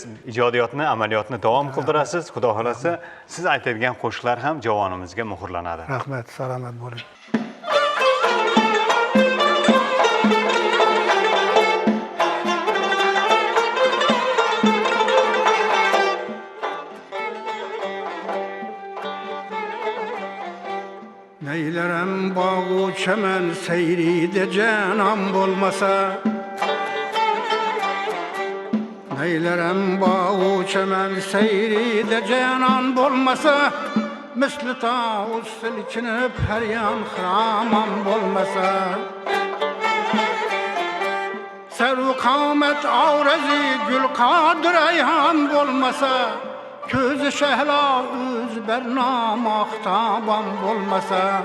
siz ijodiyotni, amaliyotni davom qildirasiz. Xudo xolasa, siz aytadigan qo'shiqlar ham javonimizga muhrlanadi. Rahmat, salomat bo'ling. Neylerim bağı çemen seyride cenam olmasa, neylerim bağı çemen seyride cenan olmasa, misli tavus silkinip her yan hramam olmasa, servu kamet avrezi gül kadir ayhan olmasa, közü şehla üz bernam ahtabam olmasa,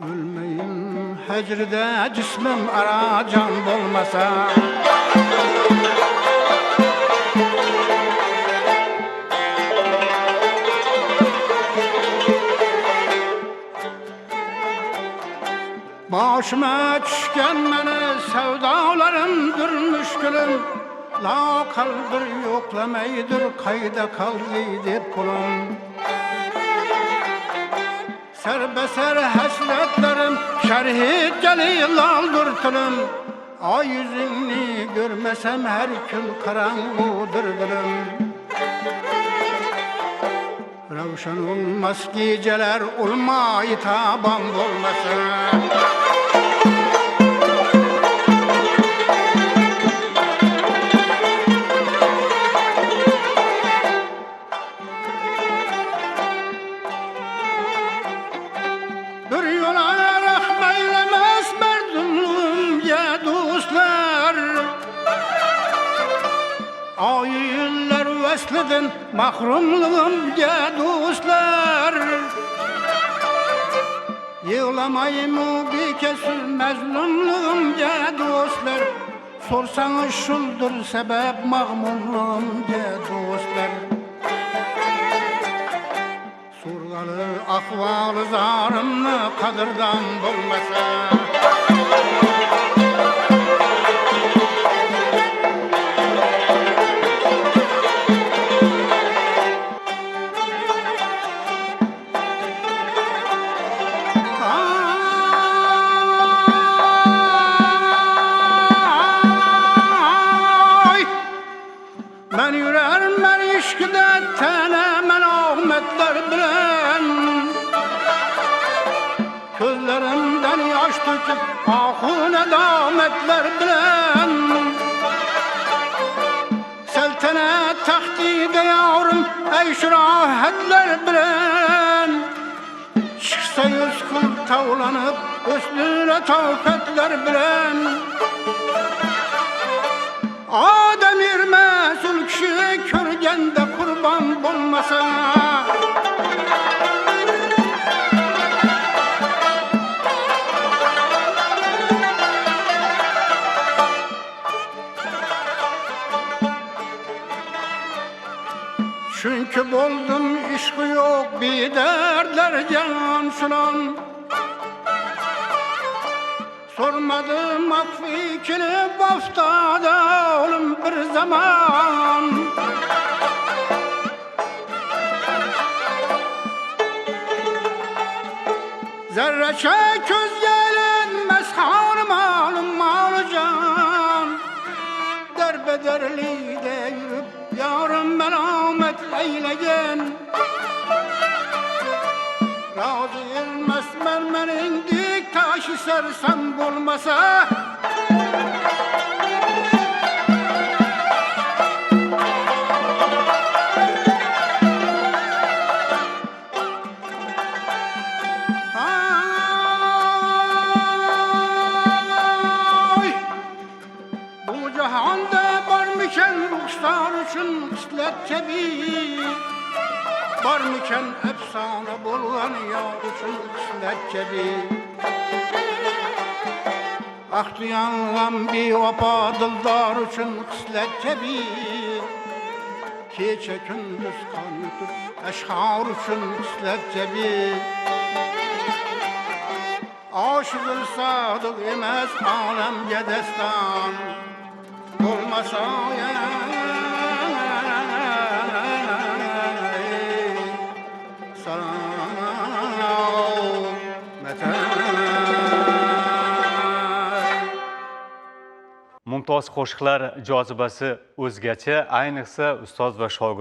ölmeyim hecride cismim aracan olmasa, başıma düşken meni sevdalarımdır müşkülüm, lakal bir yoklamaydır kayda kaldı kulum. Serbeser hasretlerim şerhit gelir laldır tülüm, ay yüzünü görmesem her gün karanlıdır dilim. Ravşan olmaz geceler olmayı taban olmasa, vesledin mahrumluğum ya dostlar, yığlamayım bir kesir mezlumluğum ya dostlar, sorsanız şuldur sebep mahmurluğum ya dostlar. Sorgalı ahvalı zarımlı kadırdan bulmasa, ben yürerim ben işkide tenemen ahmetler bilen, gözlerimden yaş döküp ahun edametler bilen, seltenet tahtide yavrum eyş rahatler bilen, çıksa yüz kul tavlanıp üstüne tavfetler bilen, Adem irmesul kişi körgende kurban bulmasa, çünkü buldum işkı yok bir dertler can sunan, sormadım affikini baftada oğlum bir zaman, zerreçe köz gelinmez hanım alım can, derbederli de yürüp yarım melamet eylegen, razı ilmez mermerin dik taşı sersem bulmasa, ay, bu cihanda var mıken ruhsar için kıslet cebi, var mıken efsane bulan yar için kıslet cebi, ahtıyanlan bir vapa dildar için kıslet cebi, gece gündüz kan yutup eşkar için kıslet cebi, aşık sadık emez alemge destan, masaya Mumtoz qo'shiqlar jozibasi o'zgacha, ayniqsa ustoz va shogird